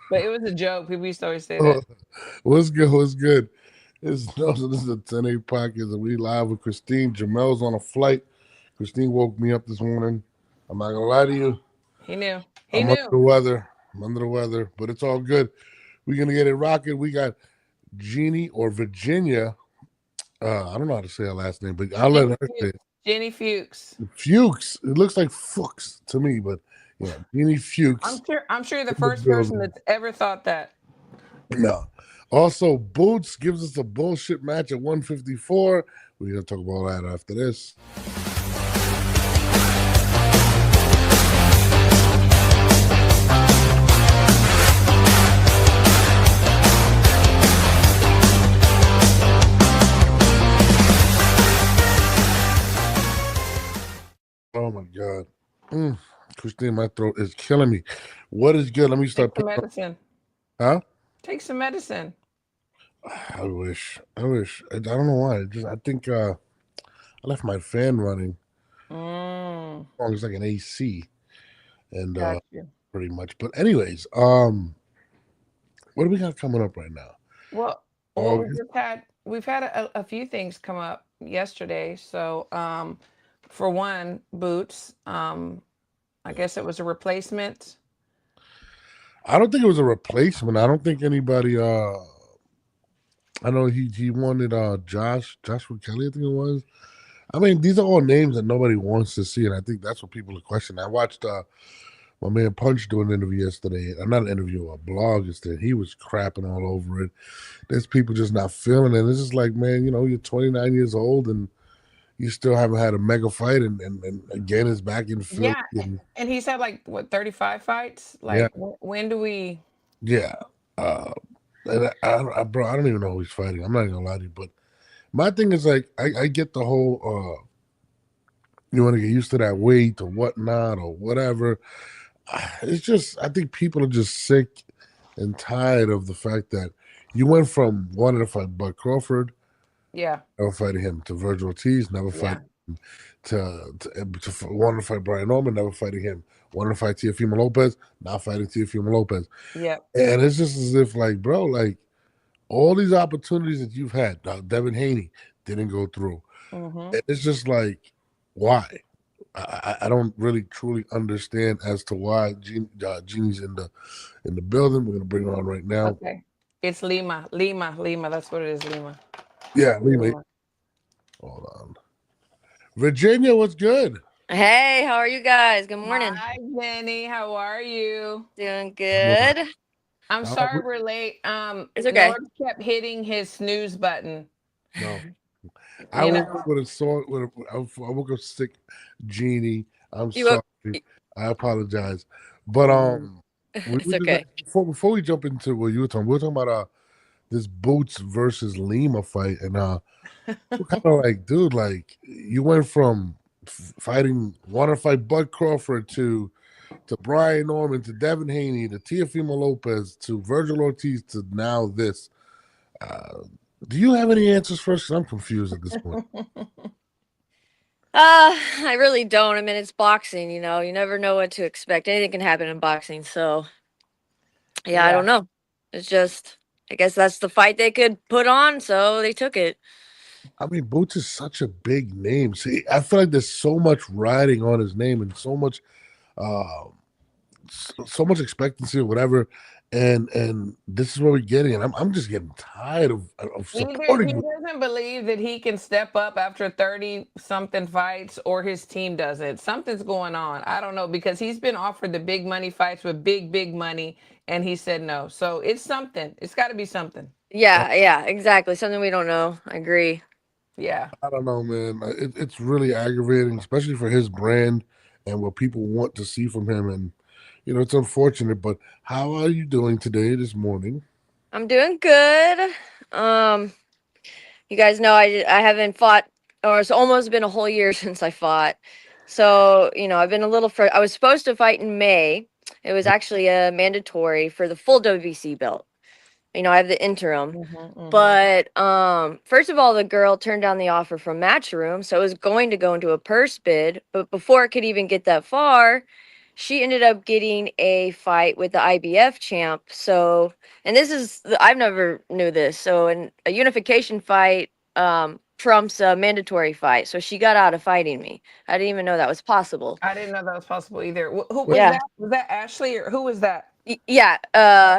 But it was a joke. People used to always say Oh, that. what's good? What's good? It's no, so this is a 10 podcast, and we live with Christine. Jamel's on a flight. Christine woke me up this morning. I'm not gonna lie to you. He knew. He I'm under the knew. weather. I'm under the weather, but it's all good. We're gonna get it rocking. We got Jeannie or Virginia. I don't know how to say her last name, but I'll let Jenny her say Fuchs. it. Jenny Fuchs. Fuchs. It looks like Fuchs to me, but yeah, Jeannie Fuchs. I'm sure you're the In the first person building. that's ever thought that. No. Also, Boots gives us a bullshit match at 154. We're gonna talk about that after this. Oh my god. Mm. Christine, my throat is killing me. What is good? Let me Take start some putting on. medicine. Huh? Take some medicine. I wish. I wish. I don't know why. I think I left my fan running. Mm, Oh, it's like an AC and got you. pretty much. But anyways, what do we got coming up right now? Well, well, August. we've had a few things come up yesterday. So, for one, Boots. I guess it was a replacement. I don't think it was a replacement. I don't think anybody I know he wanted Joshua Kelly, I think it was. I mean, these are all names that nobody wants to see, and I think that's what people are questioning. I watched my man Punch do an interview yesterday. Not an interview, a blog yesterday. He was crapping all over it. There's people just not feeling it. It's just like, man, you're 29 years old and you still haven't had a mega fight, and again is back in Philly. Yeah, And and he's had like what 35 fights. yeah, Like, when do we? yeah. Uh, and bro, I don't even know who he's fighting. I'm not gonna lie to you, but my thing is like, I get the whole you want to get used to that weight or whatnot or whatever. It's just I think people are just sick and tired of the fact that you went from wanting to fight Bud Crawford, Yeah, never fighting him, to Virgil Ortiz, never yeah, fighting him, to wanting to fight Brian Norman, never fighting him, wanting to fight Teofimo Lopez, not fighting Teofimo Lopez, yeah. and it's just as if like, bro, like all these opportunities that you've had, Devin Haney didn't go through. Mm-hmm. And it's just like, why? I don't really truly understand as to why Jeannie's in the building. We're gonna bring her on right now. Okay. It's Lima, Lima, Lima. That's what it is, Lima. Yeah, Lima. Lima. Hold on. Virginia, what's good? Hey, how are you guys? Good morning. Hi, Jenny. How are you? Doing Well, good. I'm uh, sorry we- we're late. It's okay. Lord kept hitting his snooze button. no, I You woke know. up with a sore. I woke up sick. Jeannie, I'm You up? sorry. I apologize. But Mm. we It's just okay. before we jump into what you were talking, we were talking about this Boots versus Lima fight, and we're kind of like, dude, like you went from fighting, want to fight Bud Crawford to Brian Norman to Devin Haney to Teofimo Lopez to Virgil Ortiz to now this. Uh, do you have any answers first? 'Cause I'm confused at this point. I really don't. I mean, it's boxing, you never know what to expect. Anything can happen in boxing. So, yeah, I Yeah. don't know. It's just, I guess that's the fight they could put on, so they took it. I mean, Boots is such a big name. See, I feel like there's so much riding on his name and uh, so much expectancy or whatever. And this is what we're getting. And I'm just getting tired of Either he supporting. doesn't believe that he can step up after 30 something fights or his team doesn't. Something's going on. I don't know because he's been offered the big money fights with big money and he said no. So it's something. It's got to be something. Yeah, yeah, exactly. Something we don't know. I agree. Yeah. I don't know, man. It's really aggravating, especially for his brand and what people want to see from him. And it's unfortunate. But how are you doing today, this morning? I'm doing good. Um, you guys know I haven't fought, or it's almost been a whole year since I fought. So, I've been a little I was supposed to fight in May. It was actually a mandatory for the full WBC belt. I have the interim. Hmm. But first of all, the girl turned down the offer from Matchroom, so it was going to go into a purse bid. But before it could even get that far, she ended up getting a fight with the IBF champ. So, and this is, I've never knew this. So, a unification fight trumps a mandatory fight. So she got out of fighting me. I didn't even know that was possible. I didn't know that was possible either. Who was Wait, Yeah. that? Was that Ashley or who was that? Yeah.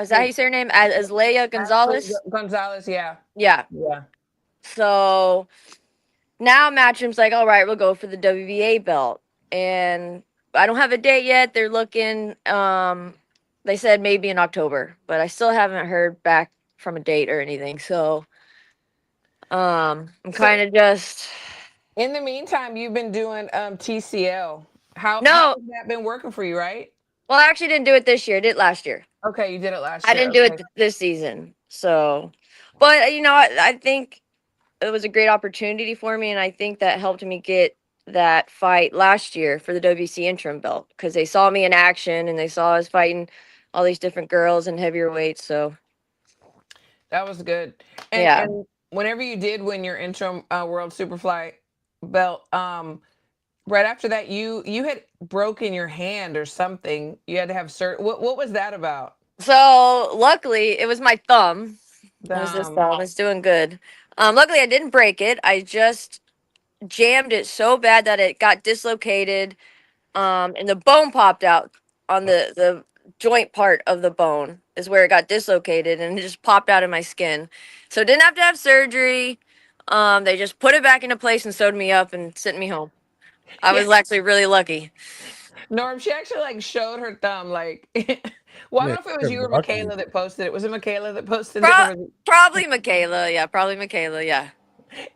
Is that how you say her name? As Leia Ashley Gonzalez? Gonzalez. Yeah. Yeah. Yeah. So now Matchroom's like, all right, we'll go for the WBA belt. And I don't have a date yet. They're looking, they said maybe in October, but I still haven't heard back from a date or anything. So I'm kind of just In the meantime, you've been doing TCL. How no. has that been working for you, right? Well, I actually didn't do it this year. I did it last year. Okay, you did it last I year. didn't do Okay. it this season. So, but I think it was a great opportunity for me, and I think that helped me get that fight last year for the WC interim belt because they saw me in action and they saw us fighting all these different girls and heavier weights. So That was good. yeah. And whenever you did win your interim world superfly belt, right after that you had broken your hand or something. You had to have what was that about? So luckily, it was my thumb. It was this thumb. It's doing good. Luckily, I didn't break it. I just jammed it so bad that it got dislocated. And the bone popped out on the joint part of the bone is where it got dislocated, and it just popped out of my skin. So didn't have to have surgery. They just put it back into place and sewed me up and sent me home. I was actually really lucky. Norm, she actually like showed her thumb like well, I don't man, know if it was you or lucky. Michaela that posted it. Was it Michaela that posted it? Pro- Or was it Probably Michaela. Yeah, probably Michaela. Yeah.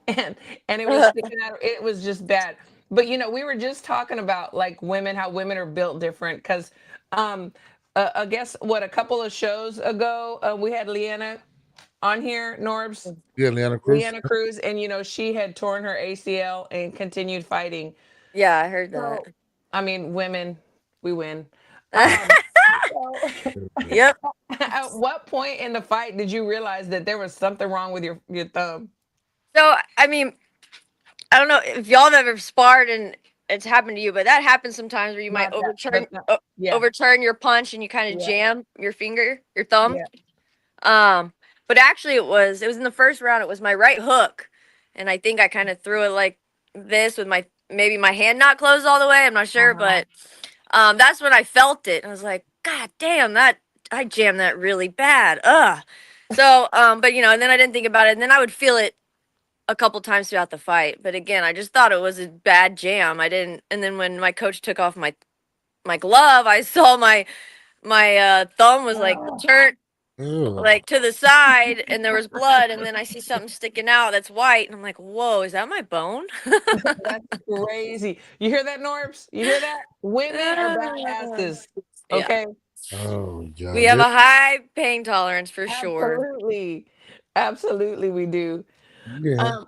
and it was sticking out. It was just bad. But we were just talking about like women, how women are built different. Because I guess what a couple of shows ago we had Leanna on here, Norbs, Yeah, Leanna Cruz. Leanna Cruz, and she had torn her ACL and continued fighting. Yeah, I heard that. So, I mean, women, we win. So, Yep. at what point in the fight did you realize that there was something wrong with your thumb? So I mean, I don't know if y'all have ever sparred and it's happened to you, but that happens sometimes where you might Not that, but yeah, overturn your punch and you kind of yeah, jam your finger, your thumb. yeah. But actually it was in the first round. It was my right hook, and I think I kind of threw it like this with maybe my hand not closed all the way. I'm not sure, Uh-huh. but that's when I felt it. I was like, God damn, that I jammed that really bad. Ugh. So but and then I didn't think about it, and then I would feel it a couple times throughout the fight. But again, I just thought it was a bad jam. I didn't. And then when my coach took off my glove, I saw my thumb was like turned Ew. like to the side, and there was blood. And then I see something sticking out that's white, and I'm like, "Whoa, is that my bone?" That's crazy. You hear that, Norbs? You hear that? Women are badasses. Yeah, Okay. Oh we god. have Yeah. a high pain tolerance for sure. Absolutely. Absolutely, we do. Yeah. Um,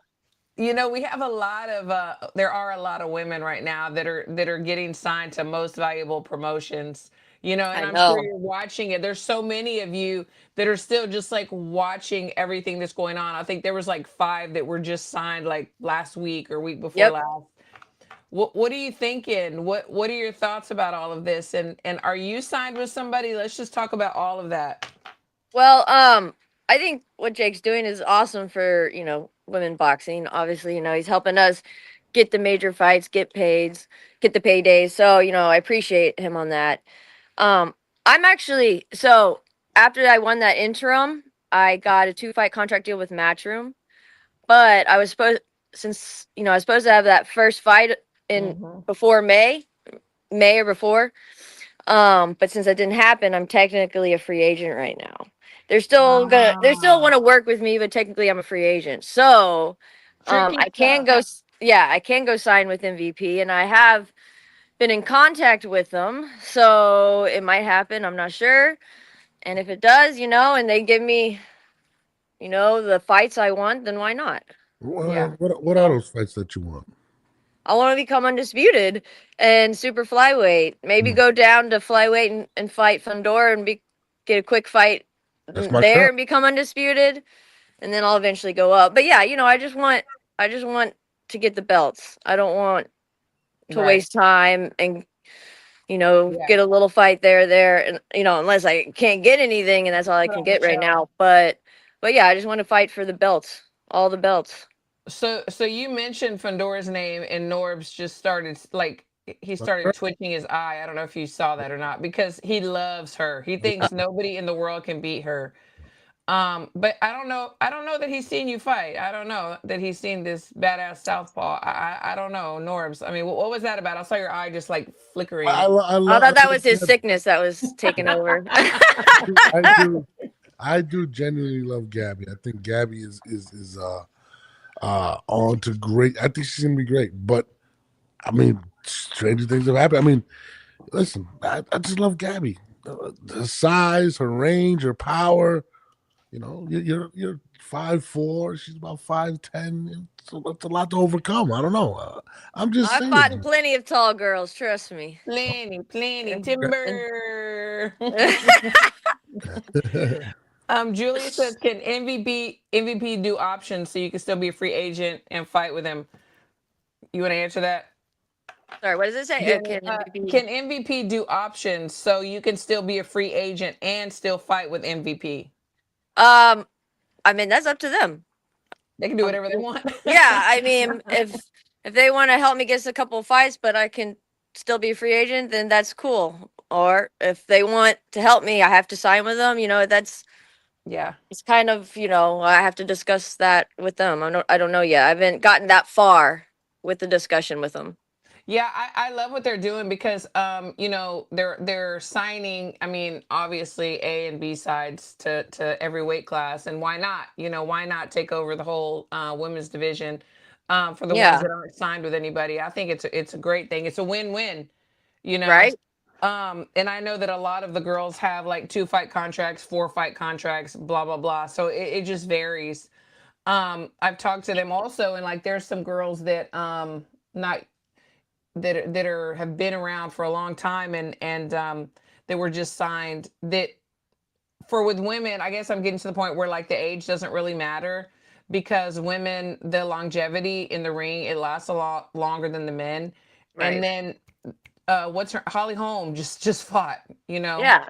we have a lot of there are a lot of women right now that are getting signed to most valuable promotions. And I I'm sure know. you're watching it. There's so many of you that are still just like watching everything that's going on. I think there was like 5 that were just signed like last week or week before Yep. last. What are you thinking? What are your thoughts about all of this? And are you signed with somebody? Let's just talk about all of that. Well, I think what Jake's doing is awesome for, women boxing. Obviously, he's helping us get the major fights, get paid, get the paydays. So, I appreciate him on that. Um, I'm actually so after I won that interim, I got a 2-fight contract deal with Matchroom. But I was supposed since, I was supposed to have that first fight in Mhm. before May or before. But since that didn't happen, I'm technically a free agent right now. They still Ah, want to work with me, but technically I'm a free agent. So, tricky I can stuff. go, yeah, I can go sign with MVP, and I have been in contact with them. So it might happen. I'm not sure. And if it does, and they give me, the fights I want, then why not? Yeah. What are No. those fights that you want? I want to become undisputed and super flyweight. Maybe Hmm. go down to flyweight and fight Fundora and get a quick fight That's my there shot. and become undisputed, and then I'll eventually go up. But yeah, I just want to get the belts. I don't want to Right. waste time and Yeah. get a little fight there, and unless I can't get anything, and that's all I Put can on a get right show. now. But yeah, I just want to fight for the belts, all the belts. So you mentioned Fundora's name, and Norbs just started like he started twitching his eye. I don't know if you saw that or not, because he loves her. He thinks nobody in the world can beat her. But I don't know. I don't know that he's seen you fight. I don't know that he's seen this badass southpaw. I don't know, Norbs. I mean, what was that about? I saw your eye just like flickering. I I thought that love was his Gabby. sickness that was taking over. I do. I do genuinely love Gabby. I think Gabby is on to great. I think she's gonna be great. But I mean, stranger things have happened. I mean, listen, I just love Gabby. Her size, her range, her power. You're 5'4". She's about 5'10". So that's a lot to overcome. I don't know. I'm just I've fought in saying. plenty of tall girls, trust me. Plenty, And- timber. Julia says, can MVP do options so you can still be a free agent and fight with him? You want to answer that? Sorry, what does it say? Can MVP do options so you can still be a free agent and still fight with MVP? I mean, that's up to them. They can do whatever they want. Yeah, I mean, if they want to help me get a couple of fights, but I can still be a free agent, then that's cool. Or if they want to help me, I have to sign with them. That's Yeah. it's kind of I have to discuss that with them. I don't know yet. I haven't gotten that far with the discussion with them. Yeah, I love what they're doing because they're signing, I mean, obviously A and B sides to every weight class, and why not? Why not take over the whole women's division for the ones Yeah. that aren't signed with anybody? I think it's a great thing. It's a win-win, you know. Right. And I know that a lot of the girls have like 2-fight contracts, 4-fight contracts, blah blah blah. So it just varies. I've talked to them also, and like there's some girls that not that are have been around for a long time, and they were just signed that for with women. I guess I'm getting to the point where like the age doesn't really matter, because women, the longevity in the ring, it lasts a lot longer than the men. Right. And then what's her Holly Holm just fought, Yeah.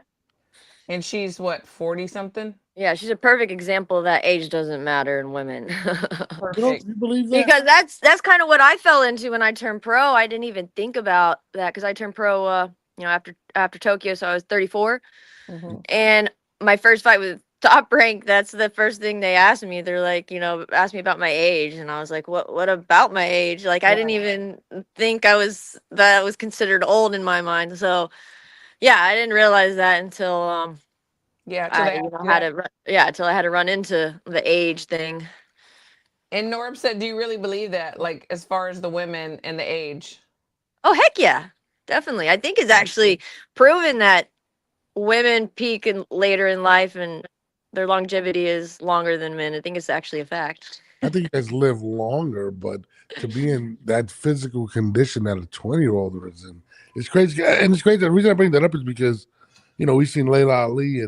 and she's what, 40 something. Yeah, she's a perfect example of that age doesn't matter in women. Perfect. You believe that? Because that's kind of what I fell into when I turned pro. I didn't even think about that because I turned pro, after Tokyo, so I was 34, and my first fight with Top Rank. That's the first thing they asked me. They're like, asked me about my age, and I was like, what about my age? Like, I didn't even think that was considered old in my mind. So, yeah, I didn't realize that until Yeah, until I had to run into the age thing. And Norb said, do you really believe that, like, as far as the women and the age? Oh, heck yeah. Definitely. I think it's actually proven that women peak later in life and their longevity is longer than men. I think it's actually a fact. I think you guys live longer, but to be in that physical condition that a 20-year-old is in, it's crazy. And it's crazy. The reason I bring that up is because, we've seen Layla Ali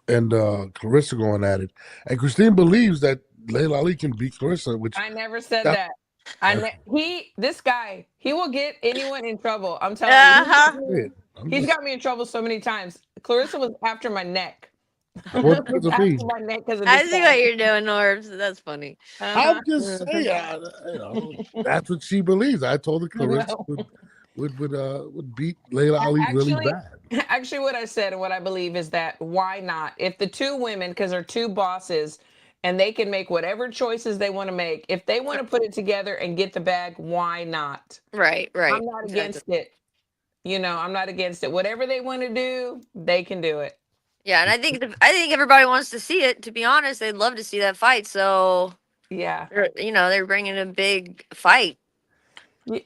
and Clarissa going at it, and Christine believes that Layla Ali can beat Clarissa. Which I never said that. This guy, he will get anyone in trouble. I'm telling you. He's got me in trouble so many times. Clarissa was after my neck. What does it mean? My neck because of I this see guy. what you're doing, Norbs. That's funny. I'm just saying, that's what she believes. I told her Clarissa would beat Layla Ali really bad. Actually, what I said and what I believe is that why not? If the two women, because they're two bosses, and they can make whatever choices they want to make, if they want to put it together and get the bag, why not? Right. I'm not against it. I'm not against it. Whatever they want to do, they can do it. Yeah, and I think everybody wants to see it. To be honest, they'd love to see that fight. So yeah, they're bringing a big fight.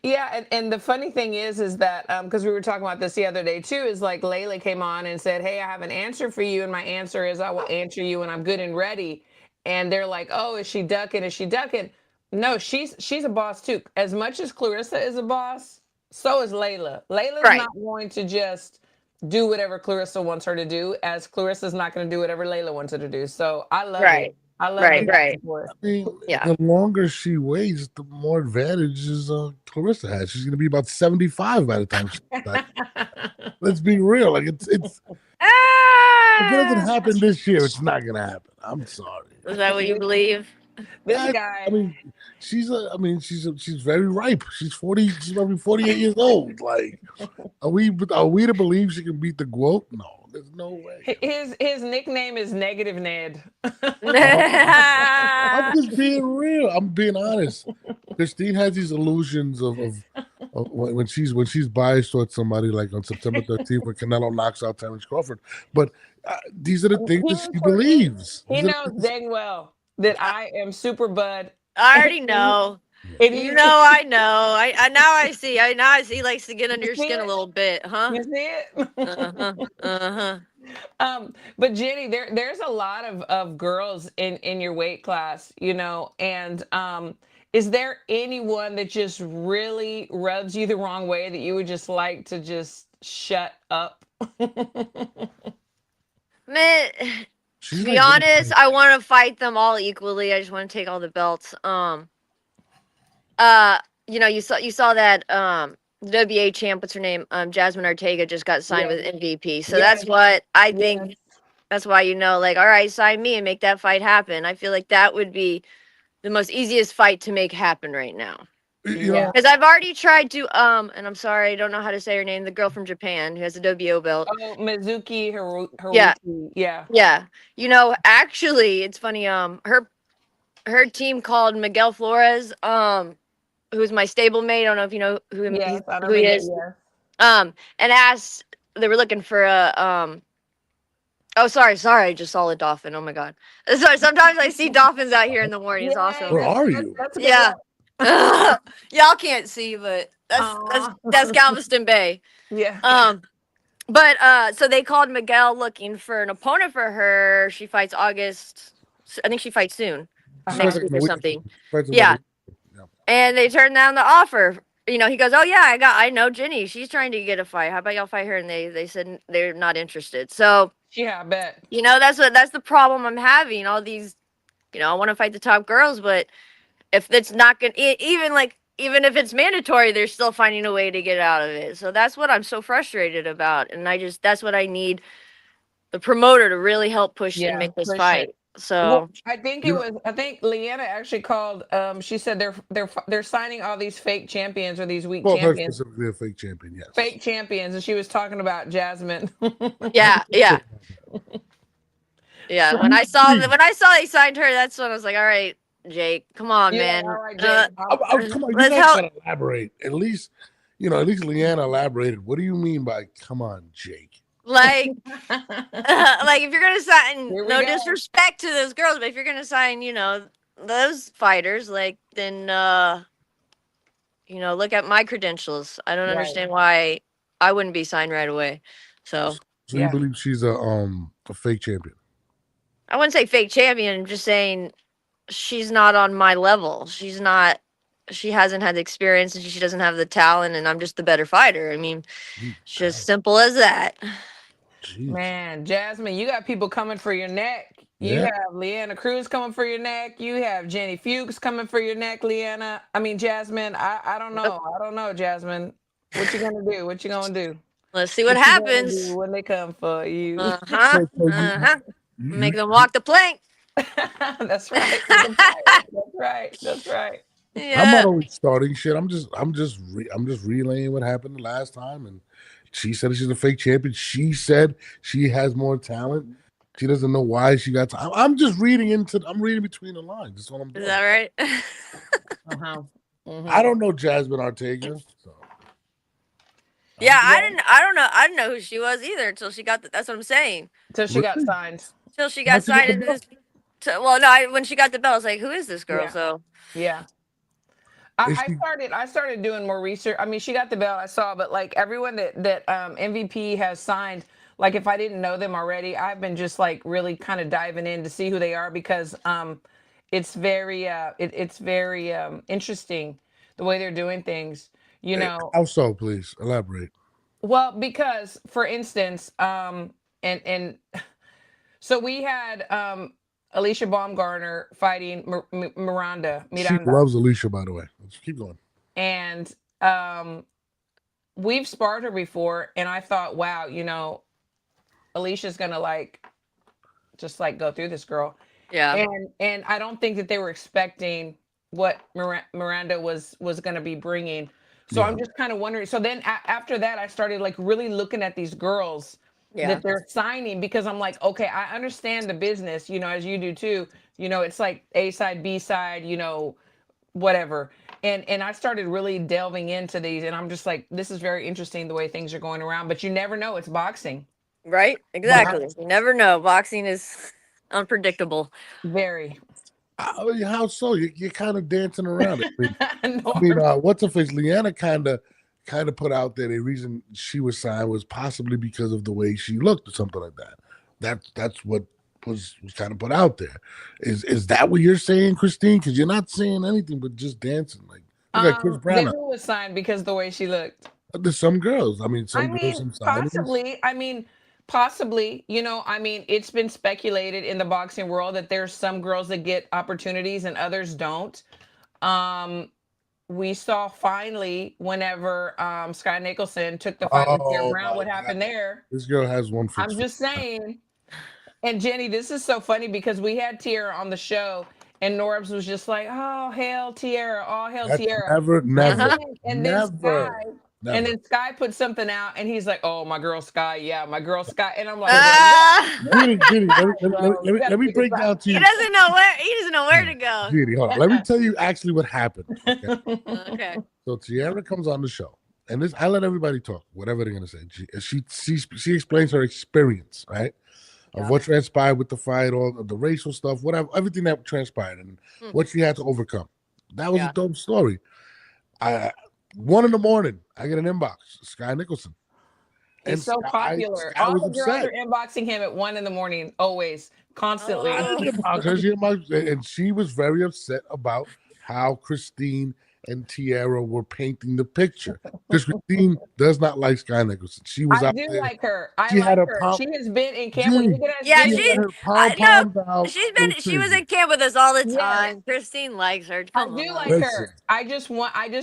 Yeah, and the funny thing is that because we were talking about this the other day too, is like Layla came on and said, "Hey, I have an answer for you, and my answer is I will answer you when I'm good and ready." And they're like, "Oh, is she ducking? Is she ducking?" No, she's a boss too. As much as Clarissa is a boss, so is Layla. Layla's not going to just do whatever Clarissa wants her to do, as Clarissa's not going to do whatever Layla wants her to do. So I love it. I love the Right, back right. and forth. I mean, Yeah. the longer she waits, the more advantages Clarissa has. She's gonna be about 75 by the time she's like, let's be real. Like it's if it doesn't Ah! happen this year, it's not gonna happen. I'm sorry. Is that what you believe? This I guy, mean, she's very ripe. She's 40. She's probably 48 years old. Like, are we to believe she can beat the GOAT? No, there's no way. his nickname is Negative Ned. I'm just being real. I'm being honest. Christine has these illusions of when she's biased towards somebody, like on September 13th when Canelo knocks out Terrence Crawford. But these are the things He that and she Courtney, believes. he These are the knows things, dang well that I am super bud. I already know. And You he's know, I know. I now I see. He likes to get under you your see skin a it? little bit, huh? You see it? Uh-huh. Uh-huh. But Jenny, there's a lot of girls in your weight class, you know, and is there anyone that just really rubs you the wrong way that you would just like to just shut up? Man, to she's be like, honest, I want to fight them all equally. I just want to take all the belts. You saw that WA champ, what's her name? Jasmine Ortega just got signed Yes, with MVP. So yes, that's what I yes. think. That's why, like, all right, sign me and make that fight happen. I feel like that would be the most easiest fight to make happen right now. you Yeah. know, Because I've already tried to and I'm sorry, I don't know how to say her name, the girl from Japan who has a WO belt. Oh, Mizuki Yeah. Haruki. Yeah. Yeah. Actually, it's funny, her team called Miguel Flores, who's my stablemate. I don't know if you know Yes, I know who he Miguel. is. Yes. And asked, they were looking for a oh, sorry, I just saw a dolphin. Oh my god. Sorry, sometimes I see dolphins out here in the morning. It's Yay, awesome. where are you? that's a good Yeah. one. Y'all can't see, but Aw. that's Galveston Bay. Yeah. But so they called Miguel looking for an opponent for her. She fights August. I think she fights soon, She Uh-huh. fights next like week in a or week. something. She fights in Yeah. like yeah. And they turned down the offer. He goes, "Oh yeah, I know Ginny. She's trying to get a fight. How about y'all fight her?" And they said they're not interested. So Yeah, I bet. that's the problem I'm having. All these, I want to fight the top girls, but if it's not gonna even if it's mandatory, they're still finding a way to get out of it. So that's what I'm so frustrated about, and that's what I need the promoter to really help push and Yeah, make this push fight. it. Well, So You know, I think Leanna actually called. She said they're signing all these fake champions or these weak well, her champions, specifically a fake champion, yes. fake champions, and she was talking about Jasmine. yeah, yeah, yeah. So When I saw they signed her, that's when I was like, all right, Jake, come on, you're like, man. all right, Jake. Come on, you Let's guys help. gotta elaborate. At least Leanna elaborated. What do you mean by come on, Jake? Like, like if you're gonna sign, Here we no go. disrespect to those girls, but if you're gonna sign, those fighters, like, then look at my credentials. I don't Right. understand why I wouldn't be signed right away. So So you believe she's a fake champion? I wouldn't say fake champion. I'm just saying she's not on my level. She's not. She hasn't had the experience, and she doesn't have the talent, and I'm just the better fighter. I mean, it's just simple as that. Jeez. Man, Jasmine, you got people coming for your neck. You Yeah. have Leanna Cruz coming for your neck. You have Jenny Fuchs coming for your neck, Leanna. I mean, Jasmine, I don't know. I don't know, Jasmine. What you gonna do? What you gonna do? Let's see what You gonna happens. do when they come for you? Uh-huh. So Make them walk the plank. That's right. That's right. That's right. I'm not Yeah. always starting shit. I'm just relaying what happened the last time, and she said she's a fake champion. She said she has more talent. She doesn't know why she got. I'm just reading I'm reading between the lines. That's all I'm doing. Is that right? Uh-huh. I don't know Jasmine Ortega. So. Yeah, I didn't know who she was either until she got that's what I'm saying. Till she got signed. Till she got signed into this. Well, no, when she got the belt, I was like, who is this girl? Yeah. So Yeah. I started doing more research. I mean, she got the belt, I saw, but like everyone that MVP has signed, like if I didn't know them already, I've been just like really kind of diving in to see who they are because it's very interesting the way they're doing things. How so? Please elaborate. Well, because for instance, and so we had Alicia Baumgartner fighting Miranda. She loves Alicia, by the way. Let's keep going. And we've sparred her before, and I thought, wow, you know, Alicia's gonna just go through this girl. Yeah. And I don't think that they were expecting what Miranda was gonna be bringing. So I'm just kind of wondering. So then after that, I started like really looking at these girls that they're signing, because I'm like, okay, I understand the business, you know, as you do too. You know, it's like A side, B side, you know, whatever. And I started really delving into these, and I'm just like, this is very interesting the way things are going around. But you never know. It's boxing. Right? Exactly. You never know. Boxing is unpredictable. Very. I mean, how so? You're kind of dancing around it. I mean, No. what's her face? Leanna kind of put out there the reason she was signed was possibly because of the way she looked or something like that. That's what was kind of put out there. Is that what you're saying, Christine? Because you're not saying anything but just dancing like Chris Brown. Maybe was signed because the way she looked. There's some girls. I mean, some girls, some signings. Possibly. I mean, possibly. You know, I mean, it's been speculated in the boxing world that there's some girls that get opportunities and others don't. We saw finally whenever Sky Nicholson took the fight with Tara Brown, what happened there. This girl has one for. I'm just saying. And Jenny, this is so funny because we had Tiara on the show, and Norbs was just like, "Oh, hail Tiara! Oh, hail Tiara!" Never. And then Sky put something out, and he's like, "Oh, my girl Sky, yeah, my girl Sky," and I'm like, Giddy, let me break down to you. He doesn't know where to go. Giddy, hold on. Let me tell you actually what happened. Okay. Okay. So Tiara comes on the show, and this I let everybody talk, whatever they're gonna say. She explains her experience, right? Of what transpired with the fight, all of the racial stuff, whatever, everything that transpired, and what she had to overcome. That was a dope story. 1 a.m, I get an inbox, Sky Nicholson. He's so popular. All the girls are inboxing him at 1 a.m, always, constantly. And she was very upset about how Christine and Tiara were painting the picture. Because Christine does not like Sky Nicholson. She was out there. I do like her. She has been in camp. She was in camp with us all the time. Christine likes her. I do like her. I just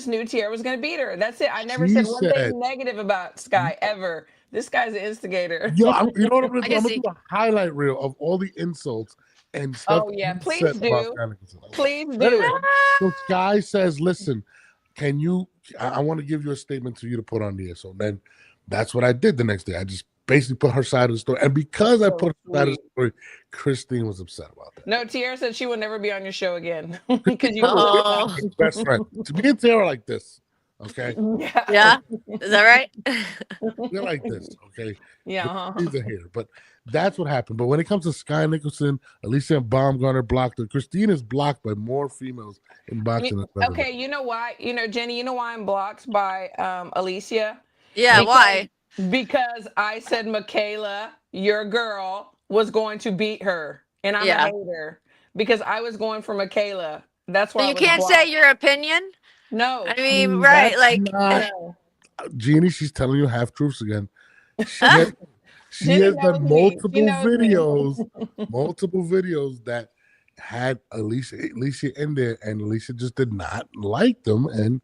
knew Tiara was gonna beat her. That's it. I never said one thing negative about Sky ever. This guy's the instigator. You know what I'm gonna do? I'm gonna do a highlight reel of all the insults and stuff. Oh yeah, please do. Please do. So Sky says, "Listen, can you? I want to give you a statement to you to put on the air." So then, that's what I did the next day. I just basically put her side of the story, and because I put her side of the story, Christine was upset about that. No, Tiara said she will never be on your show again because you best friend. To be in Tiara like this, okay? Yeah, is that right? We're like this, okay? Yeah. These are here, but that's what happened. But when it comes to Sky Nicholson, Baumgartner blocked her. Christine is blocked by more females in boxing. Okay, you know why? You know, Jenny, you know why I'm blocked by Alicia? Yeah, why? Because I said Michaela, your girl, was going to beat her, and I'm a hater because I was going for Michaela. That's why. So you can't say your opinion. No, I mean, right? Like, Jeannie, she's telling you half truths again. She has done multiple videos that had Alicia in there, and Alicia just did not like them, and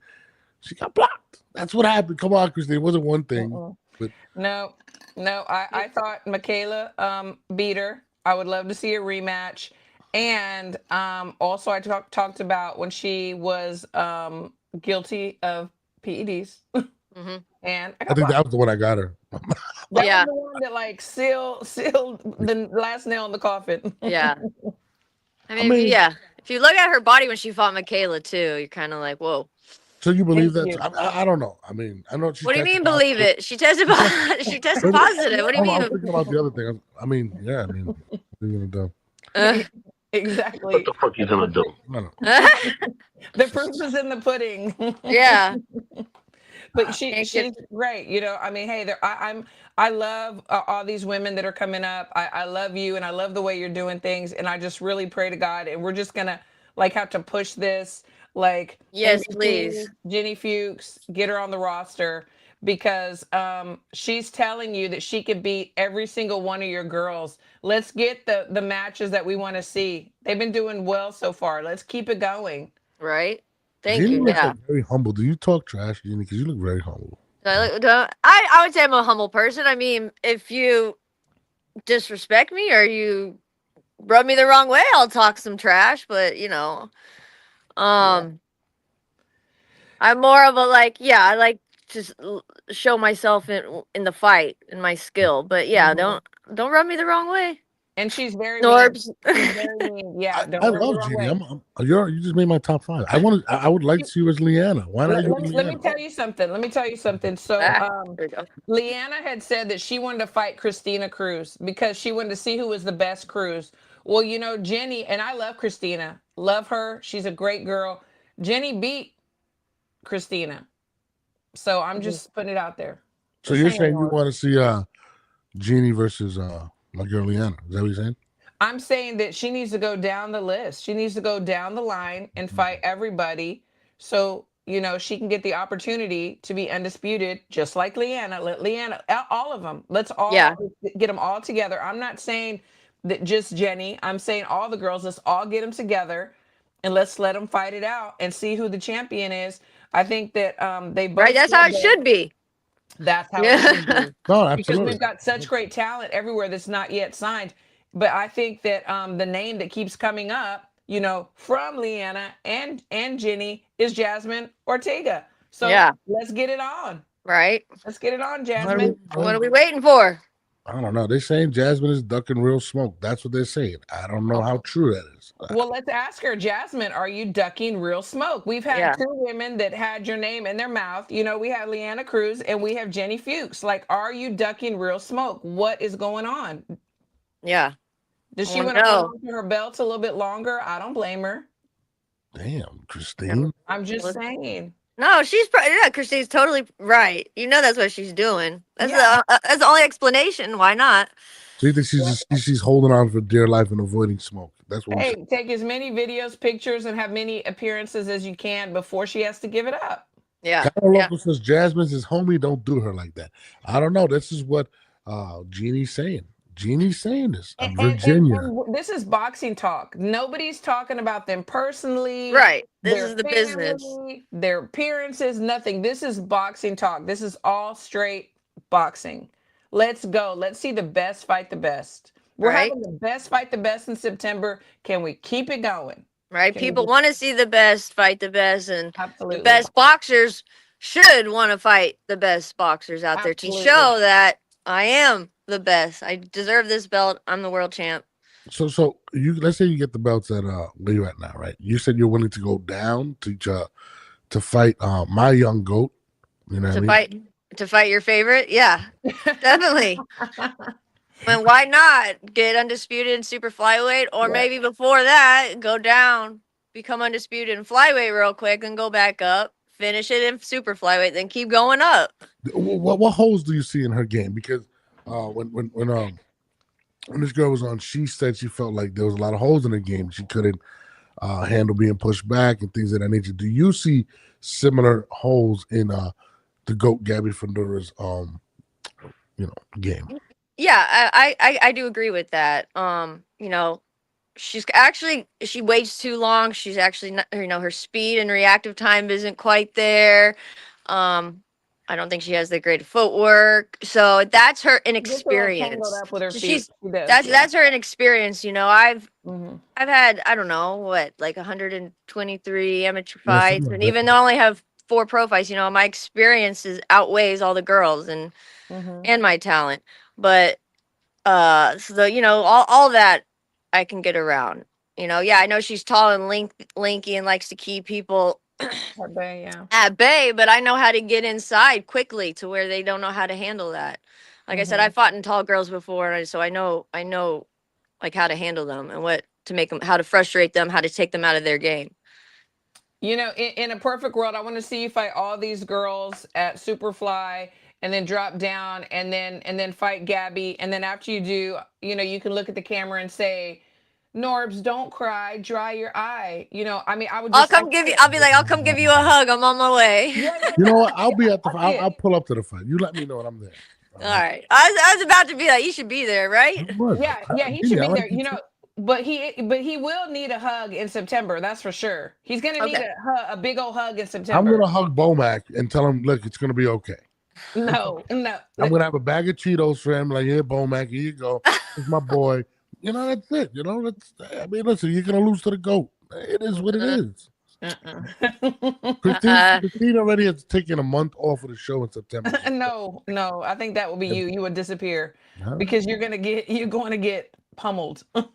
she got blocked. That's what happened. Come on, Christine. It wasn't one thing. But no. I thought Michaela beat her. I would love to see a rematch. And also I talked about when she was guilty of PEDs. And I think that was the one I got her. That was the one that like sealed the last nail in the coffin. Yeah. I mean, yeah. If you look at her body when she fought Michaela too, you're kind of like, whoa. So you believe that? I don't know. I mean, I know. What do you mean believe it? She tested positive. She tested positive. What do you mean? I'm thinking about the other thing. I mean, yeah. I mean, what are you gonna do? Exactly. What the fuck you gonna do? The proof is in the pudding. Yeah. But she's great. You know, I mean, hey, I love all these women that are coming up. I love you, and I love the way you're doing things. And I just really pray to God, and we're just gonna like have to push this. Like, yes, MVP, please, GINNY Fuchs, get her on the roster because she's telling you that she can beat every single one of your girls. Let's get the matches that we want to see. They've been doing well so far. Let's keep it going. Right. Thank Ginny you. looks Yeah. like very humble. Do you talk trash, Ginny? Because you look very humble. I would say I'm a humble person. I mean, if you disrespect me or you rub me the wrong way, I'll talk some trash. But I'm more of a I like to show myself in the fight in my skill. But yeah, don't rub me the wrong way. And she's very mean. Norbs. She's very mean. Yeah, don't I rub me the love wrong Ginny. way. You just made my top 5. I would like to see you as Leanna. Why not you as Let me Leanna? tell you something. Let me tell you something. So, There we go. Leanna had said that she wanted to fight Christina Cruz because she wanted to see who was the best Cruz. Well, you know, Jenny, and I love Christina, love her. She's a great girl. Jenny beat Christina. So I'm just putting it out there. So Just you're saying, saying you Laura. want to see Ginny versus my girl Leanna? Is that what you're saying? I'm saying that she needs to go down the list. She needs to go down the line and fight everybody. So, you know, she can get the opportunity to be undisputed, just like Leanna. Let Leanna, all of them. Let's all get them all together. I'm not saying that just Jenny. I'm saying all the girls. Let's all get them together and let's let them fight it out and see who the champion is. I think that they both. Right. That's how it should be. That's how it should be. No, Because absolutely. we've got such great talent everywhere that's not yet signed. But I think that the name that keeps coming up, you know, from Leanna and Jenny is Jasmine Ortega. So let's get it on. Right. Let's get it on, Jasmine. What are we waiting for? I don't know. They're saying Jasmine is ducking real smoke. That's what they're saying. I don't know how true that is. Well, let's ask her, Jasmine, are you ducking real smoke? We've had 2 women that had your name in their mouth. You know, we have Leanna Cruz and we have Jenny Fuchs. Like, are you ducking real smoke? What is going on? Yeah. Does she want to hold on to her belt a little bit longer? I don't blame her. Damn, Christine. I'm just saying. No, Christine's totally right. You know that's what she's doing. That's the only explanation. Why not? So you think she's holding on for dear life and avoiding smoke? That's what. Hey, take as many videos, pictures, and have many appearances as you can before she has to give it up. Yeah. Local says Jasmine's his homie. Don't do her like that. I don't know. This is what Jeannie's saying. Jeannie's saying this. Virginia. And this is boxing talk. Nobody's talking about them personally. Right. This is the business. Their appearances, nothing. This is boxing talk. This is all straight boxing. Let's go. Let's see the best fight the best. We're having the best fight the best in September. Can we keep it going? Right. People want to see the best fight the best, and absolutely the best boxers should want to fight the best boxers out there to show that I am the best. I deserve this belt. I'm the world champ. So let's say you get the belts at where you're at now, right? You said you're willing to go down to fight my young goat. You know what I mean? To fight your favorite? Yeah. Definitely. And why not get undisputed in super flyweight, or maybe before that go down, become undisputed in flyweight real quick, and go back up, finish it in super flyweight, then keep going up. What holes do you see in her game? Because when this girl was on, she said she felt like there was a lot of holes in her game. She couldn't handle being pushed back and things of that nature. Do you see similar holes in the GOAT Gabby Fundora's game? Yeah, I do agree with that. She waits too long. She's actually not, her speed and reactive time isn't quite there. I don't think she has the great footwork. So that's her inexperience. That's her inexperience. I've had, I don't know what, like 123 amateur fights, and even though I only have 4 pro fights, my experience outweighs all the girls and my talent. But all that I can get around. I know she's tall and lanky and likes to keep people at bay, but I know how to get inside quickly to where they don't know how to handle that. Like I said, I fought in tall girls before, so I know like how to handle them and how to frustrate them, how to take them out of their game. In a perfect world, I want to see you fight all these girls at Superfly and then drop down and then fight Gabby. And then after you do, you can look at the camera and say, Norbs, don't cry, dry your eye. You know, I mean, I would I'll just, come give you. I'll be like, I'll come give you a hug. I'm on my way. yeah, yeah, You know yeah. what? I'll be at the. I see it. I'll pull up to the fight. You let me know when I'm there. All right. I was about to be like, you should be there, right? What? Yeah, yeah, he Genie, should I be like there. you You too. know, but he will need a hug in September. That's for sure. He's gonna need Okay. a big old hug in I'm September. gonna hug Bomac and tell him, look, it's gonna be okay. No, no. I'm gonna have a bag of Cheetos for him. Like, here, Bomac, here you go. It's my boy. You know, that's it. You know, I mean, listen, you're gonna lose to the GOAT. It is what it is. Christine already has taken a month off of the show in September. No, no. I think that will be you. You would disappear All right. because you're going to get pummeled. All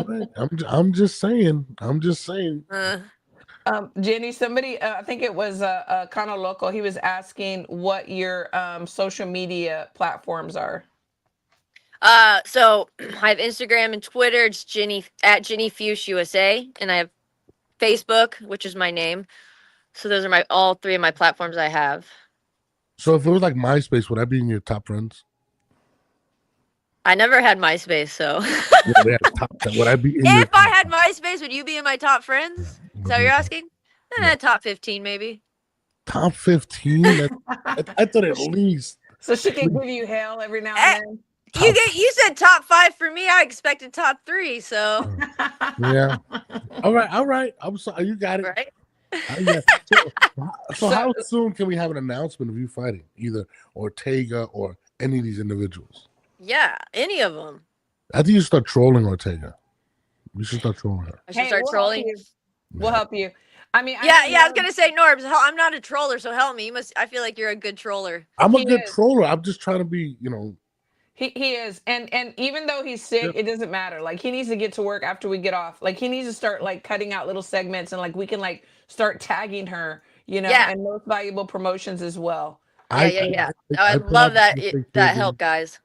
right. I'm just saying. I'm just saying. Jenny, somebody, I think it was Kano Loco. He was asking what your social media platforms are. So I have Instagram and Twitter. It's Ginny at Ginny Fuchs USA, and I have Facebook, which is my name. So those are all three of my platforms I have. So if it was like MySpace, would I be in your top friends? I never had MySpace, so would I be in if I had MySpace, would you be in my top friends? Is that what you're asking? Yeah. Top 15, maybe. Top 15? I thought at least. So she can give you hell every now and then. You said top 5 for me. I expected top 3, so yeah. All right. I'm sorry. You got it. Right. So how soon can we have an announcement of you fighting either Ortega or any of these individuals? Yeah, any of them. I think you start trolling Ortega. You should start trolling her. I should start trolling. We'll help you. I mean, I was gonna say, Norbs, I'm not a troller, so help me. I feel like you're a good troller. I'm a good troller. I'm just trying to be, He is, and even though he's sick, it doesn't matter. Like, he needs to get to work after we get off. Like, he needs to start like cutting out little segments, and like we can like start tagging her, and most valuable promotions as well. Yeah. I love that help, guys.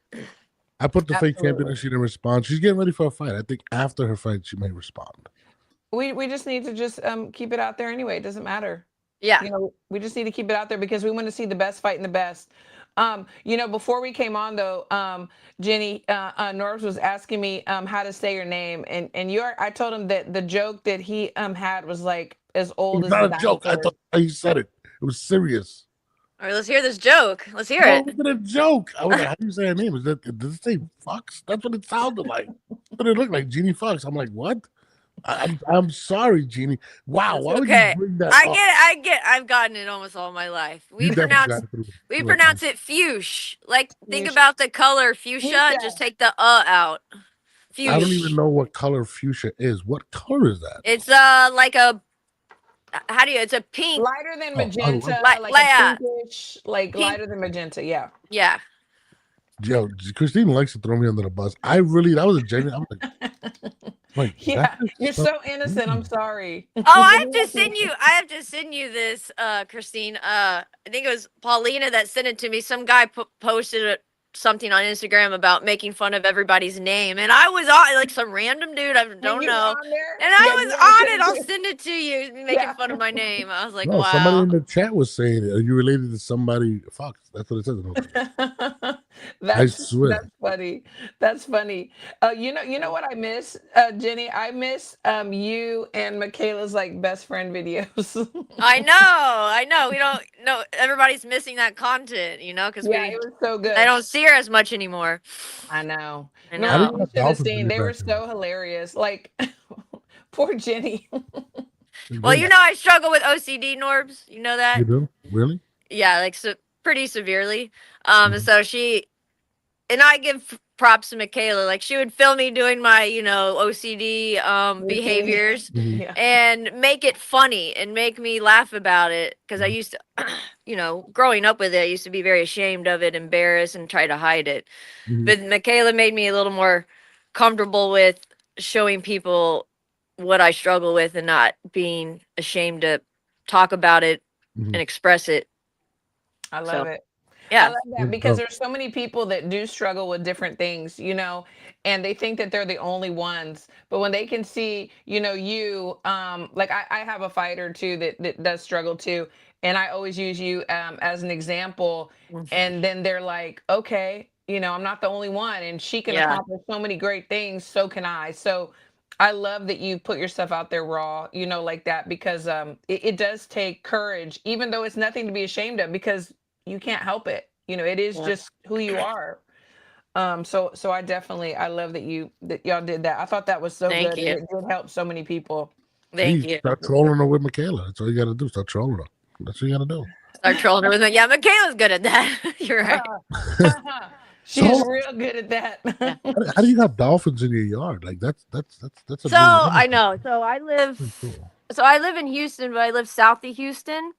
I put the fake champion and she didn't respond. She's getting ready for a fight. I think after her fight, she may respond. We just need to just keep it out there anyway. It doesn't matter. Yeah. We just need to keep it out there because we want to see the best fight and the best. Before we came on though, Jenny, Norbs was asking me how to say your name, and I told him that the joke that he had was like as old as not a joke. I thought he said it. It was serious. All right, let's hear this joke. Let's hear it. It was a joke. I was like, how do you say her name? Does it say Fucks? That's what it sounded like. That's what it looked like, Genie Fuchs. I'm like, what? I'm sorry, Genie. Wow, why would you bring that up? I get I've gotten it almost all my life. We pronounce it fuchsia. Like, think about the color fuchsia, just take the out. Fuchsia. I don't even know what color fuchsia is. What color is that? It's like a it's a pink, lighter than magenta, like pinkish, like pink. Lighter than magenta. Yeah. Yo, Christine likes to throw me under the bus. That was a genuine. I'm yeah, you're so innocent. I'm sorry. Oh, I have to send you this, Christine. I think it was Paulina that sent it to me. Some guy posted something on Instagram about making fun of everybody's name, and I was on like some random dude I don't know, and I was on it. I'll send it to you, making fun of my name. I was like, wow. Somebody in the chat was saying, "Are you related to somebody?" Fuck, that's what it says. I swear. That's funny. That's funny. You know what I miss, Jenny? I miss you and Michaela's like best friend videos. I know. We don't know. Everybody's missing that content, because it was so good. I don't see her as much anymore. I know. No, you should have seen. They were so hilarious. Like, poor Jenny. Well, I struggle with OCD, Norbs. You know that? You do? Really? Yeah, like pretty severely. So I give props to Michaela. Like, she would film me doing my, OCD behaviors and make it funny and make me laugh about it. Because I used to, growing up with it, I used to be very ashamed of it, embarrassed, and try to hide it. But Michaela made me a little more comfortable with showing people what I struggle with and not being ashamed to talk about it and express it. I love it. Yeah. I love that because there's so many people that do struggle with different things, and they think that they're the only ones. But when they can see, you, like I have a fighter too that does struggle too. And I always use you as an example. And then they're like, okay, I'm not the only one. And she can accomplish so many great things. So can I. So I love that you put yourself out there raw, you know, like that, because it does take courage, even though it's nothing to be ashamed of, because you can't help it. You know, it is Yeah. just who you are. So I definitely, I love that y'all did that. I thought that was so Thank good, and you. it did help so many people. Thank Please you. start trolling her with Michaela. That's all you got to do. Start trolling her. That's what you got to do. Start trolling her with me. Yeah, Michaela's good at that. You're right. She's So real good at that. Yeah. how do you have dolphins in your yard? Like that's a So new I one. know. Pretty cool. So I live in Houston, but I live south of Houston.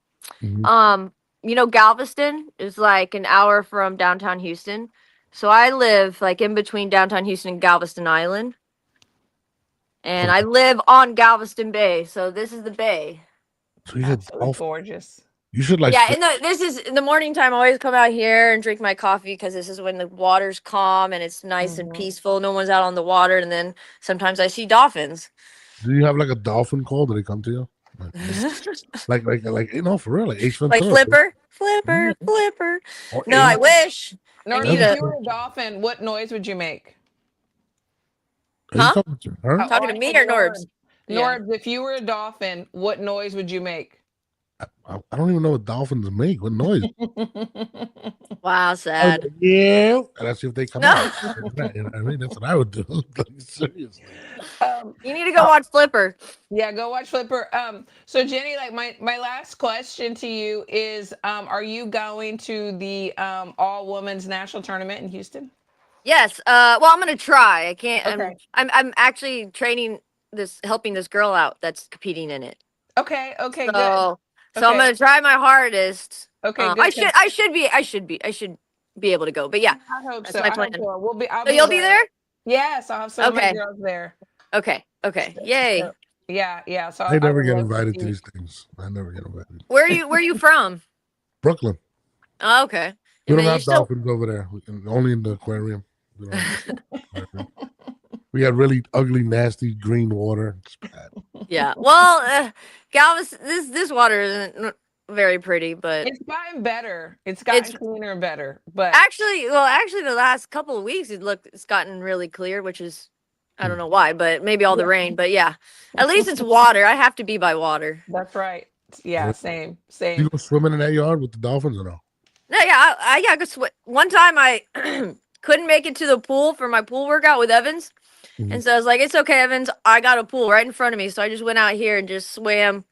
Mhm. You know, Galveston is like an hour from downtown Houston. So I live like in between downtown Houston and Galveston Island. And I live on Galveston Bay. So this is the bay. So you get Absolutely dolphins. gorgeous. You should like. Yeah, this is in the morning time. I always come out here and drink my coffee because this is when the water's calm and it's nice and Mhm. peaceful. No one's out on the water, and then sometimes I see dolphins. Do you have like a dolphin call? Do they come to you? Like you know, for real, like Ace Like Ventura. Flipper. Or No, I Ace. wish. I Norb, need if a. you were a dolphin, what noise would you make? Are you Huh? talking to her? Oh, Talking I to me said or Norbs? Yeah. Norbs, if you were a dolphin, what noise would you make? I don't even know what dolphins make. What noise? Wow, I was sad. like, yeah, and I see if they come No. out. You know what I mean? That's what I would do. Like, seriously. You need to go watch Flipper. Yeah, go watch Flipper. So Jenny, like my last question to you is, are you going to the all women's national tournament in Houston? Yes. Well, I'm gonna try. I can't. Okay. I'm actually helping this girl out that's competing in it. Okay. Okay. Good. So I'm Okay. gonna try my hardest. Okay. I Good. should be able to go. But yeah, I hope that's so. my I hope plan. so. I'll So be you'll be there? Yes, I'll have some of my Okay. girls there. Okay. Yay. So, yeah. So I I never would get love to invited to see. these things. I never get invited. Where are you from? Brooklyn. Oh, okay. We And don't then have dolphins over there. Only in the aquarium. We don't have aquarium. We got really ugly, nasty green water. It's bad. Yeah. Well, Galveston, this water isn't very pretty, but It's gotten better. It's gotten cleaner and better. But actually, the last couple of weeks it's gotten really clear, which is I don't know why, but maybe all the rain. But yeah, at least it's water. I have to be by water. that's right. Yeah, same. You go swimming in that yard with the dolphins or no? No, yeah, I go swim. One time I couldn't make it to the pool for my pool workout with Evans. And so I was like, it's okay, Evans. I got a pool right in front of me. So I just went out here and just swam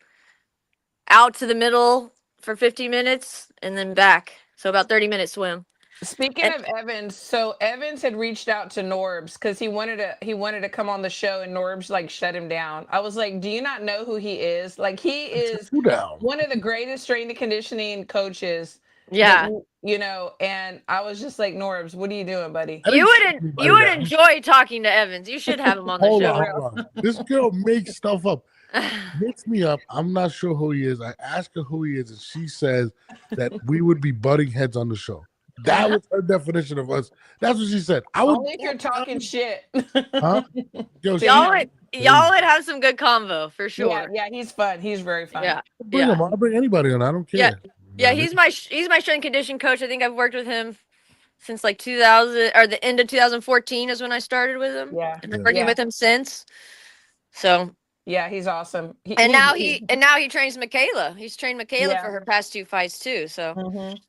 out to the middle for 15 minutes and then back. So about 30-minute swim. Speaking of Evans, so Evans had reached out to Norbs because he wanted to come on the show, and Norbs like shut him down. I was like, do you not know who he is? Like, he is one of the greatest strength and conditioning coaches. Yeah. You know, and I was just like, Norbs, what are you doing, buddy? You would enjoy talking to Evans. You should have him on the show. Hold on. This girl makes stuff up. Mix me up. I'm not sure who he is. I ask her who he is, and she says that we would be butting heads on the show. That was her definition of us. That's what she said. Only if you're talking shit. Huh? Yo, y'all would have some good convo for sure. Yeah, he's fun. He's very fun. Yeah. Bring him on. I'll bring anybody on. I don't care. Yeah, he's my strength and condition coach. I think I've worked with him since like 2000 or the end of 2014 is when I started with him. Yeah. And been working with him since. So yeah, he's awesome. Now he trains Michaela. He's trained Michaela for her past 2 fights too. So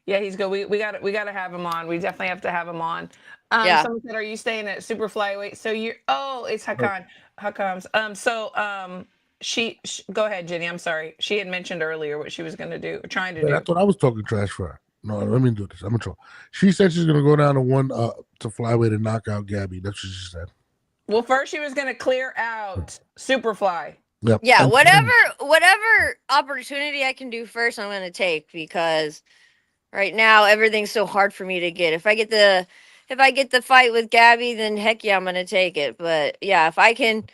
yeah, he's good. We got to have him on. We definitely have to have him on. Someone said, are you staying at super flyweight? So it's Hakan's. She go ahead, Jenny. I'm sorry. She had mentioned earlier what she was going to do, or trying to do. That's what I was talking trash for her. No, let me do this. I'm gonna try. She said she's gonna go down to flyweight and knock out Gabby. That's what she said. Well, first she was going to clear out Superfly. Yep. Yeah, whatever opportunity I can do first, I'm gonna take, because right now everything's so hard for me to get. If I get the fight with Gabby, then heck yeah, I'm gonna take it. But yeah, if I can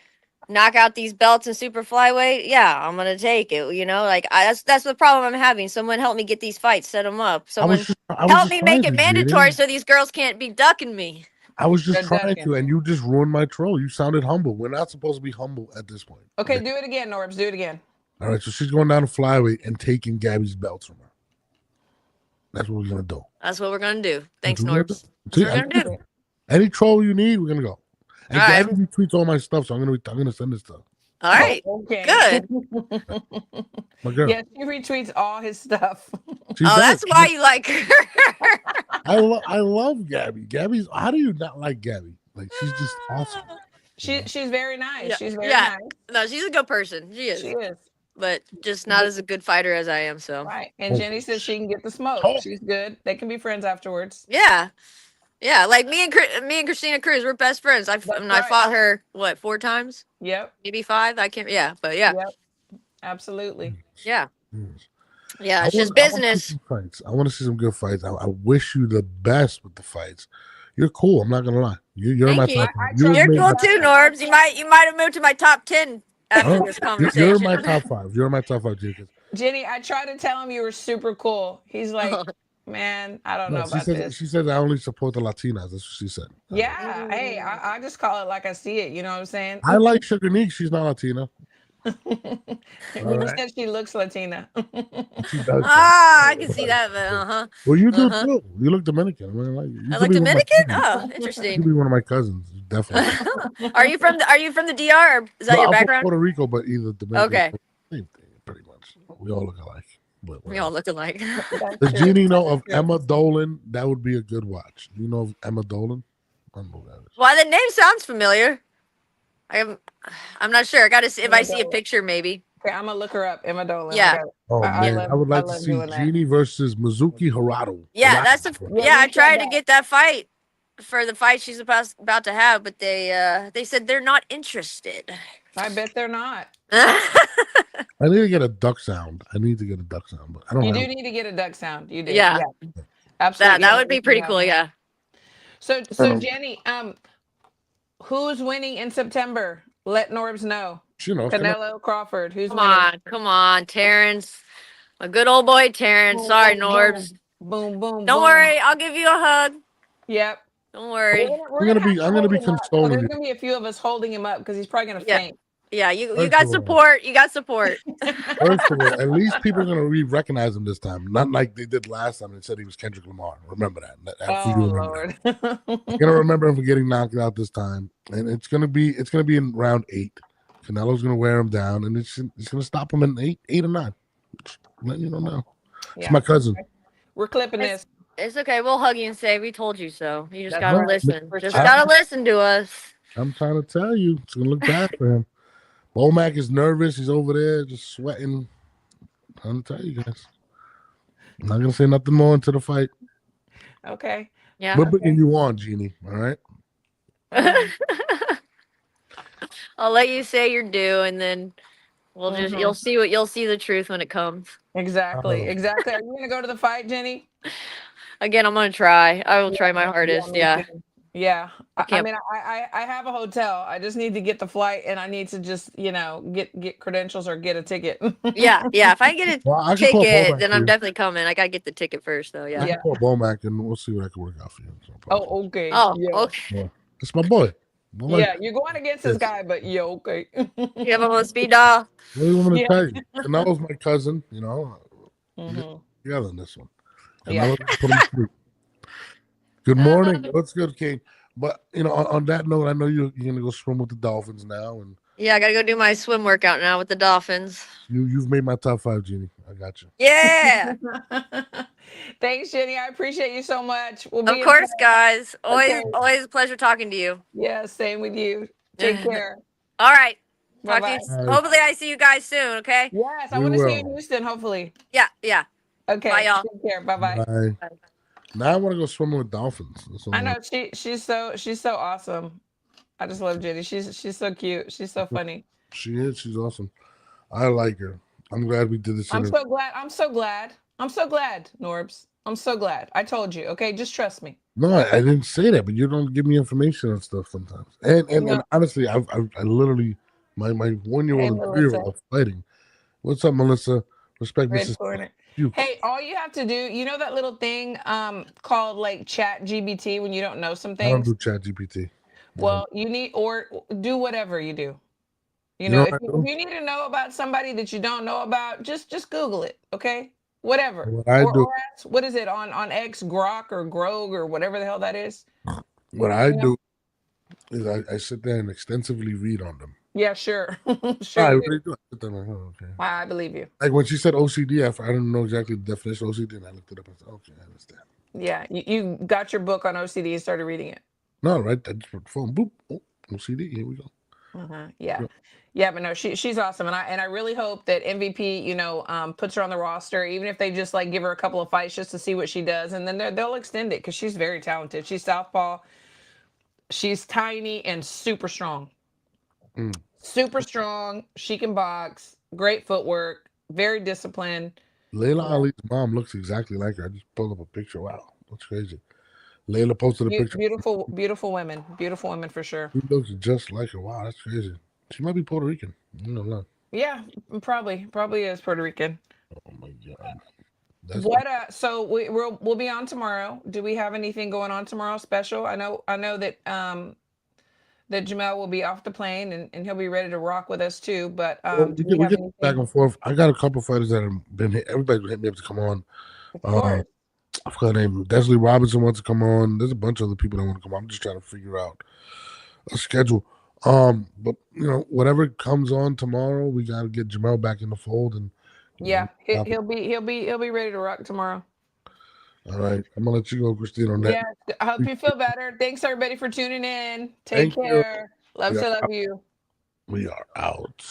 knock out these belts in super flyweight, yeah, I'm gonna take it. You know, like that's the problem I'm having. Someone help me get these fights, set them up. Someone help me make it mandatory so these girls can't be ducking me. I was just trying to, and you just ruined my troll. You sounded humble. We're not supposed to be humble at this point. Okay, do it again, Norbs. Do it again. All right, so she's going down to flyweight and taking Gabby's belts from her. That's what we're gonna do. That's what we're gonna do. Thanks, Norbs. Any troll you need, we're gonna go. And All right. Gabby retweets all my stuff, so I'm gonna send this stuff. All right. Oh, okay. Good. My girl. Yes, she retweets all his stuff. She Oh, does. that's why you like her. I love Gabby. Gabby's. How do you not like Gabby? Like she's just awesome. She's very nice. Yeah, She's very yeah. nice. No, she's a good person. She is. She is. But just not as a good fighter as I am. So Right. And Oh. Jenny says she can get the smoke. Oh. She's good. They can be friends afterwards. yeah, yeah. Like me and Christina Cruz, we're best friends. I right. fought her 4 times, Yep. maybe 5. I can't. Yeah, but yeah, Yep. Absolutely. yeah, Yes. yeah. I It's just wanna see business. some fights. I want to see some good fights. I wish you the best with the fights. You're cool. I'm not gonna lie. You're Thank my you. top. You're made cool my- too, Norbs. You might have moved to my top 10 after Oh, this conversation. You're my top 5. You're my top 5, Jacob. Jenny, I tried to tell him you were super cool. He's like, man, I don't know about this. She said I only support the Latinas. That's what she said. Yeah. Hey, I just call it like I see it. You know what I'm saying? I like Sugar Neek. She's not Latina. When you said she looks Latina. She does. I can see that. But Well, you do too. You look Dominican. I mean, like, you I could like be one of my Dominican. cousins. Oh, You could interesting. be one of my cousins. Definitely. Are you from the DR? Or is that No, your I'm from background? Puerto Rico, but either Dominican. Okay. Same thing, pretty much. We all look alike. But We all look alike. does Jeannie know of Emma Dolan? That would be a good watch. Do you know of Emma Dolan? I don't know who that is. Well, the name sounds familiar. I'm not sure. I gotta see if I see a picture, maybe. Okay, I'm gonna look her up, Emma Dolan. Yeah. Oh I man, love- I would like I to love see doing that. Jeannie versus Mizuki Harado. Yeah, that's a Yeah, yeah. I you said tried to that. get that fight for the fight she's about to have, but they said they're not interested. I bet they're not. I need to get a duck sound. But I don't You have do need to get a duck sound. You do. Yeah. Absolutely. that would be pretty cool. Yeah. So Jenny, who's winning in September? Let Norbs know. She knows. Canelo Crawford. Who's Come on, Terrence. My good old boy Terrence. Sorry, Norbs. Boom, boom. Don't worry, I'll give you a hug. Yep. Don't worry. I'm gonna be consoling There's you. gonna be a few of us holding him up because he's probably gonna Yeah. faint. Yeah, you First got of all- support. You got support. First of all, at least people are gonna recognize him this time, not like they did last time and said he was Kendrick Lamar. Remember that. Oh Lord. You're gonna remember him for getting knocked out this time, and it's gonna be in round 8. Canelo's gonna wear him down, and it's gonna stop him in 8 or 9. Just letting you know now. Yeah. It's my cousin. We're clipping this. It's okay. We'll hug you and say we told you so. You just That's gotta right. listen. For Just sure. gotta listen to us. I'm trying to tell you, it's gonna look bad for him. Bomac is nervous. He's over there just sweating. I'm trying to tell you guys. I'm not gonna say nothing more into the fight. Okay. Yeah. We're bringing you on, Jeannie. All right. I'll let you say your due, and then we'll just Mhm. you'll see the truth when it comes. Exactly. Oh. Exactly. Are you gonna go to the fight, Jenny? Again, I'm gonna try. I will try my hardest. me Yeah. too. Yeah. I can't- mean, I have a hotel. I just need to get the flight, and I need to just get credentials or get a ticket. Yeah. Yeah. If I get a Well, I can call ticket, Bomac then for I'm you. definitely coming. I gotta get the ticket first, though. I Yeah. Yeah. can call Bomac and we'll see what I can work out for you. No problem. Oh, okay. Oh, yeah. okay. It's my boy. Bomac, Yeah, you're going against this Yes. guy, but yeah, okay. You have him on speed dial. What do you want me to Yeah. tell you? Canelo's my cousin. Mhm. Together in this one. Yeah. Canelo put him to sleep. Good morning. What's good, King? But on that note, I know you're gonna go swim with the dolphins now, and Yeah, I gotta go do my swim workout now with the dolphins. you've made my top 5, Jeannie. I got you. Yeah. Thanks, Jenny. I appreciate you so much. We'll Of be in course, touch. guys. Okay. Always a pleasure talking to you. Yeah, same with you. Take care. All right. Talk Bye-bye. to you. Hopefully, I see you guys soon. Okay. Yes, I We want to see you in will. Houston, hopefully. Yeah. Yeah. Okay. Bye, y'all. Take care. Bye-bye. Bye. Bye. Now I want to go swimming with dolphins. That's what I I'm know she's so awesome. I just love Jenny. She's so cute. She's so funny. She is. She's awesome. I like her. I'm glad we did this. I'm interview. so glad. I'm so glad, Norbs. I'm so glad. I told you. Okay, just trust me. No, I didn't say that, but you don't give me information on stuff sometimes. And No. honestly, I literally my 1-year-old Hey, and Melissa. 3-year-old are fighting. What's up, Melissa? Respect Red Mrs. corner. You. Hey, all you have to do, you know that little thing called like Chat GBT when you don't know some I don't things? do Chat GPT. Well, you need or do whatever you do. You You know, know if what I you, do? if you need to know about somebody that you don't know about, just Google it, okay? Whatever. What I do- or ask, what is it on X, Grok or Grog or whatever the hell that is? What I You know? do is I sit there and extensively read on them. Yeah, sure. I Sure do. really do. I sit there like, oh, okay. I believe you. Like when she said OCD, I didn't know exactly the definition of OCD, and I looked it up and said, okay, I understand. Yeah, you got your book on OCD and started reading it. No, right? I just put the phone, boop, oh, OCD, here we go. Yeah. Yeah, but no, she's awesome, and I really hope that MVP, puts her on the roster, even if they just like give her a couple of fights just to see what she does, and then they'll extend it because she's very talented. She's southpaw, she's tiny and super strong, super strong. She can box, great footwork, very disciplined. Layla Ali's mom looks exactly like her. I just pulled up a picture. Wow, that's crazy. Layla posted a picture. Beautiful women for sure. She looks just like her. Wow, that's crazy. She might be Puerto Rican. No. Yeah, probably is Puerto Rican. Oh my god. So we'll be on tomorrow. Do we have anything going on tomorrow special? I know that that Jamel will be off the plane and he'll be ready to rock with us too. But we get back and forth. I got a couple fighters that have been hit. Everybody's hit me up to come on. Of course. I forgot her name. Desley Robinson wants to come on. There's a bunch of other people that want to come on. I'm just trying to figure out a schedule. But whatever comes on tomorrow, we got to get Jamel back in the fold, and he'll be ready to rock tomorrow. All right, I'm gonna let you go, Christine, on that. Yeah, I hope you feel better. Thanks everybody for tuning in. Take care. Love you. We are out.